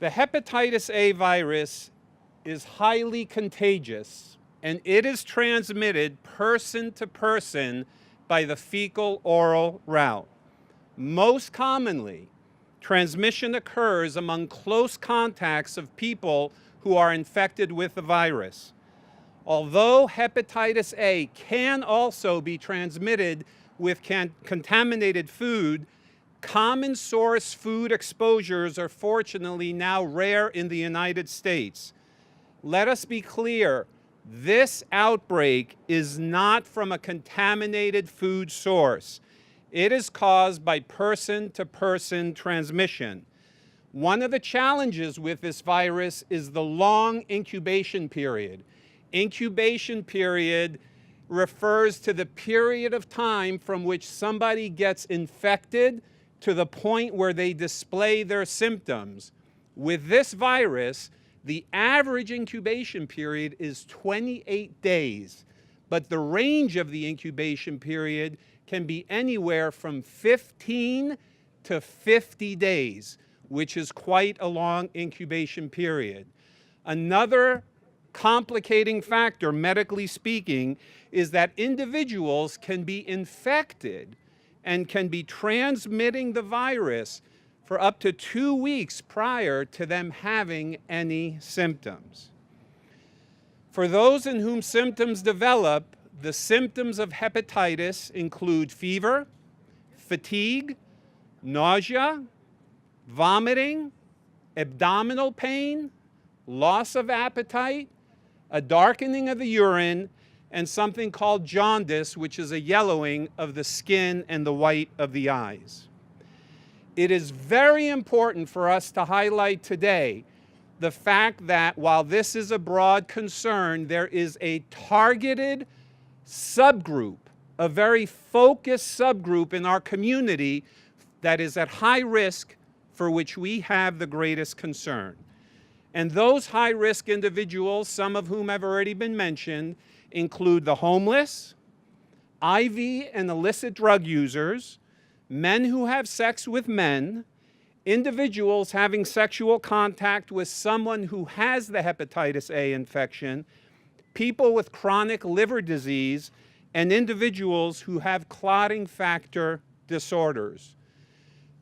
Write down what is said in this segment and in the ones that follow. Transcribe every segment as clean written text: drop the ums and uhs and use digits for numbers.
The hepatitis A virus is highly contagious, and it is transmitted person to person by the fecal-oral route. Most commonly, transmission occurs among close contacts of people who are infected with the virus. Although hepatitis A can also be transmitted with contaminated food, common source food exposures are fortunately now rare in the United States. Let us be clear, this outbreak is not from a contaminated food source. It is caused by person-to-person transmission. One of the challenges with this virus is the long incubation period. Incubation period refers to the period of time from which somebody gets infected to the point where they display their symptoms. With this virus, the average incubation period is 28 days, but the range of the incubation period can be anywhere from 15 to 50 days, which is quite a long incubation period. Another complicating factor, medically speaking, is that individuals can be infected and can be transmitting the virus for up to 2 weeks prior to them having any symptoms. For those in whom symptoms develop, the symptoms of hepatitis include fever, fatigue, nausea, vomiting, abdominal pain, loss of appetite, a darkening of the urine, and something called jaundice, which is a yellowing of the skin and the white of the eyes. It is very important for us to highlight today the fact that while this is a broad concern, there is a targeted subgroup, a very focused subgroup in our community that is at high risk for which we have the greatest concern. And those high-risk individuals, some of whom have already been mentioned, include the homeless, IV and illicit drug users, men who have sex with men, individuals having sexual contact with someone who has the hepatitis A infection, people with chronic liver disease, and individuals who have clotting factor disorders.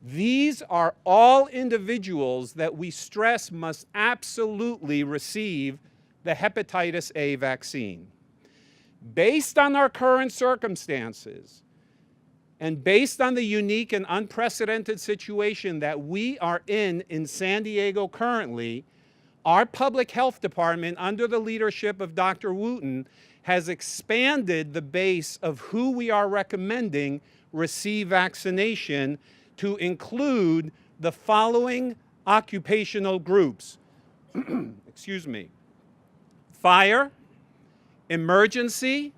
These are all individuals that we stress must absolutely receive the hepatitis A vaccine. Based on our current circumstances, and based on the unique and unprecedented situation that we are in San Diego currently, our public health department, under the leadership of Dr. Wooten, has expanded the base of who we are recommending receive vaccination to include the following occupational groups. Excuse me. Fire, emergency,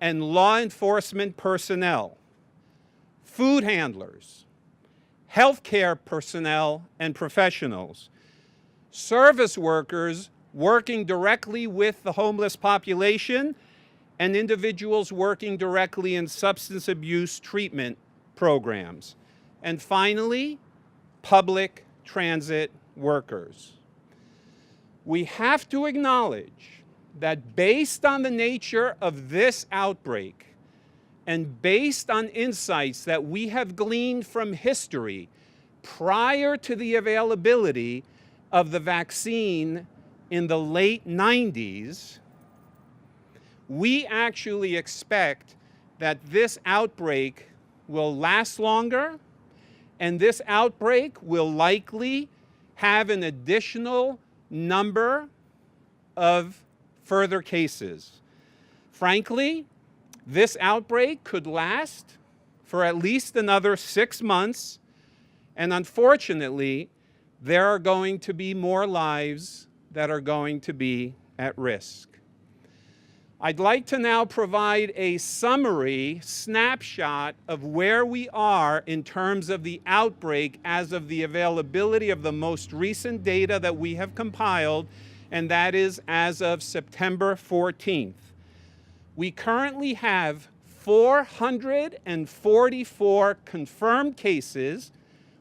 and law enforcement personnel, food handlers, healthcare personnel and professionals, service workers working directly with the homeless population, and individuals working directly in substance abuse treatment programs. And finally, public transit workers. We have to acknowledge that based on the nature of this outbreak and based on insights that we have gleaned from history prior to the availability of the vaccine in the late 90s, we actually expect that this outbreak will last longer, and this outbreak will likely have an additional number of further cases. Frankly, this outbreak could last for at least another 6 months, and unfortunately, there are going to be more lives that are going to be at risk. I'd like to now provide a summary snapshot of where we are in terms of the outbreak as of the availability of the most recent data that we have compiled, and that is as of September 14th. We currently have 444 confirmed cases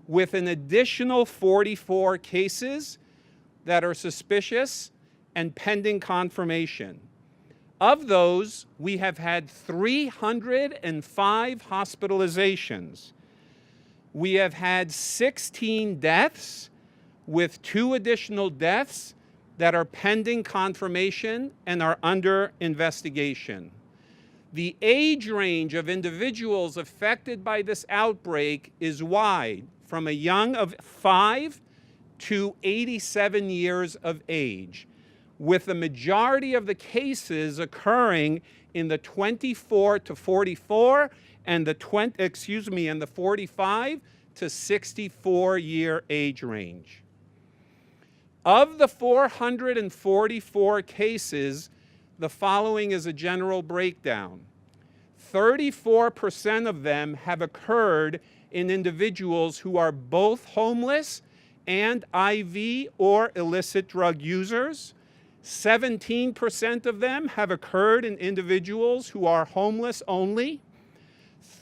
with an additional 44 cases that are suspicious and pending confirmation. Of those, we have had 305 hospitalizations. We have had 16 deaths, with 2 additional deaths that are pending confirmation and are under investigation. The age range of individuals affected by this outbreak is wide, from a young of 5 to 87 years of age, with the majority of the cases occurring in the 24 to 44 and the 45 to 64 year age range. Of the 444 cases, the following is a general breakdown. 34% of them have occurred in individuals who are both homeless and IV or illicit drug users. 17% of them have occurred in individuals who are homeless only.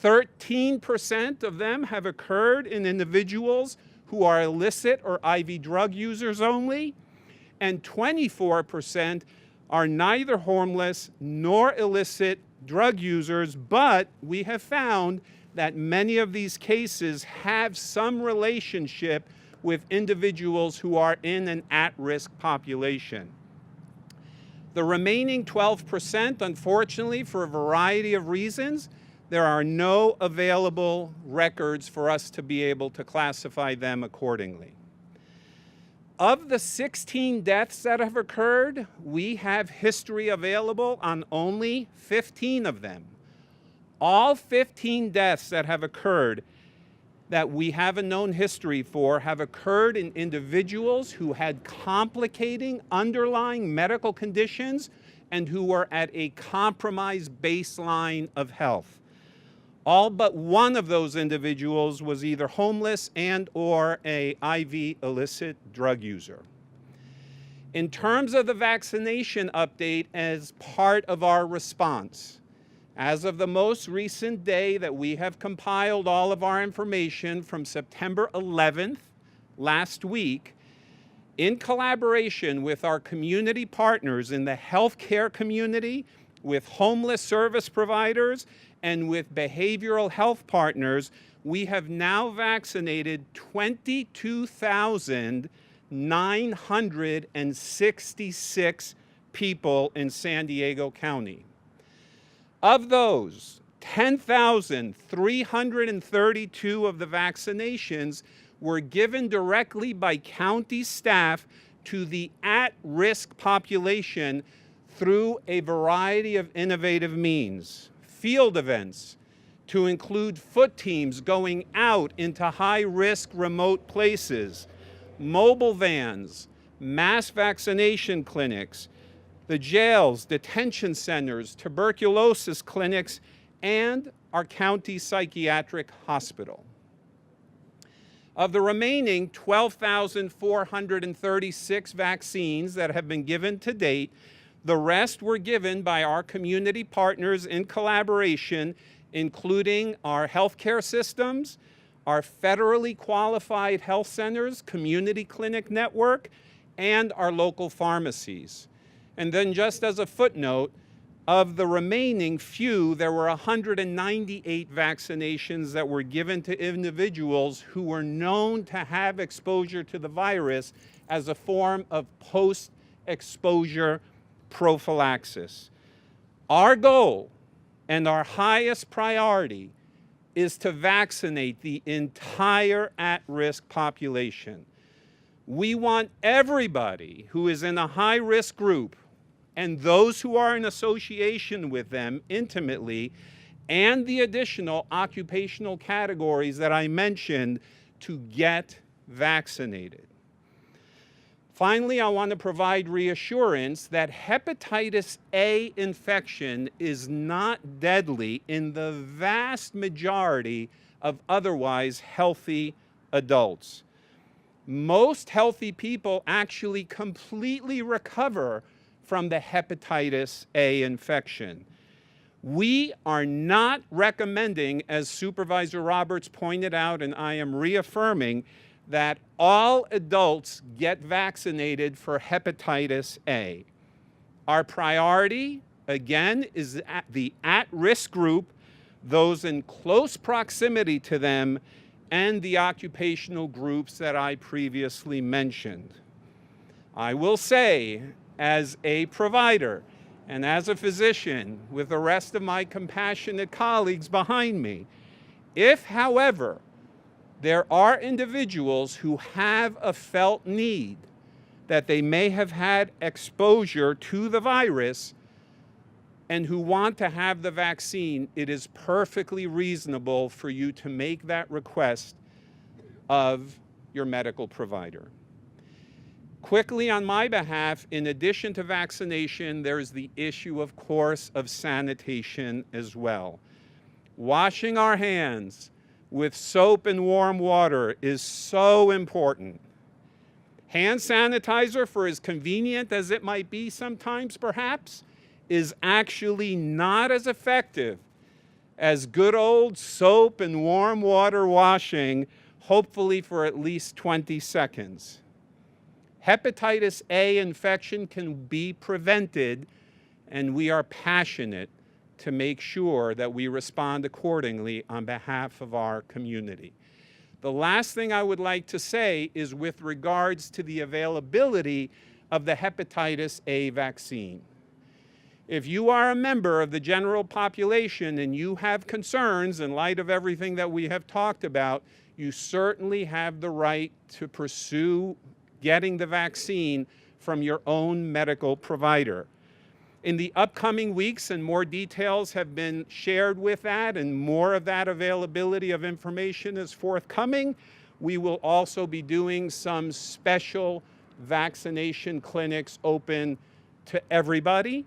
13% of them have occurred in individuals who are illicit or IV drug users only. And 24% are neither homeless nor illicit drug users, but we have found that many of these cases have some relationship with individuals who are in an at-risk population. The remaining 12%, unfortunately, for a variety of reasons, there are no available records for us to be able to classify them accordingly. Of the 16 deaths that have occurred, we have history available on only 15 of them. All 15 deaths that have occurred that we have a known history for have occurred in individuals who had complicating underlying medical conditions and who were at a compromised baseline of health. All but one of those individuals was either homeless and or a IV illicit drug user. In terms of the vaccination update as part of our response, as of the most recent day that we have compiled all of our information from September 11th, last week, in collaboration with our community partners in the healthcare community, with homeless service providers, and with behavioral health partners, we have now vaccinated 22,966 people in San Diego County. Of those, 10,332 of the vaccinations were given directly by county staff to the at-risk population through a variety of innovative means. Field events, to include foot teams going out into high-risk remote places, mobile vans, mass vaccination clinics, the jails, detention centers, tuberculosis clinics, and our county psychiatric hospital. Of the remaining 12,436 vaccines that have been given to date, the rest were given by our community partners in collaboration, including our healthcare systems, our federally qualified health centers, community clinic network, and our local pharmacies. And then just as a footnote, of the remaining few, there were 198 vaccinations that were given to individuals who were known to have exposure to the virus as a form of post-exposure prophylaxis. Our goal and our highest priority is to vaccinate the entire at-risk population. We want everybody who is in a high-risk group and those who are in association with them intimately, and the additional occupational categories that I mentioned, to get vaccinated. Finally, I want to provide reassurance that hepatitis A infection is not deadly in the vast majority of otherwise healthy adults. Most healthy people actually completely recover from the hepatitis A infection. We are not recommending, as Supervisor Roberts pointed out, and I am reaffirming, that all adults get vaccinated for hepatitis A. Our priority, again, is the at-risk group, those in close proximity to them, and the occupational groups that I previously mentioned. I will say, as a provider and as a physician, with the rest of my compassionate colleagues behind me, if, however, there are individuals who have a felt need that they may have had exposure to the virus and who want to have the vaccine, it is perfectly reasonable for you to make that request of your medical provider. Quickly on my behalf, in addition to vaccination, there's the issue, of course, of sanitation as well. Washing our hands with soap and warm water is so important. Hand sanitizer, for as convenient as it might be sometimes perhaps, is actually not as effective as good old soap and warm water washing, hopefully for at least 20 seconds. Hepatitis A infection can be prevented, and we are passionate to make sure that we respond accordingly on behalf of our community. The last thing I would like to say is with regards to the availability of the hepatitis A vaccine. If you are a member of the general population and you have concerns in light of everything that we have talked about, you certainly have the right to pursue getting the vaccine from your own medical provider. In the upcoming weeks, and more details have been shared with that, and more of that availability of information is forthcoming, we will also be doing some special vaccination clinics open to everybody.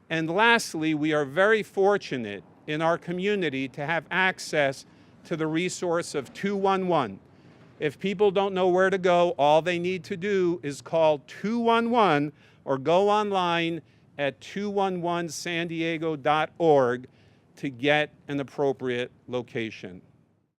And lastly, we are very fortunate in our community to have access to the resource of 211. If people don't know where to go, all they need to do is call 211 or go online at 211sandiego.org to get an appropriate location.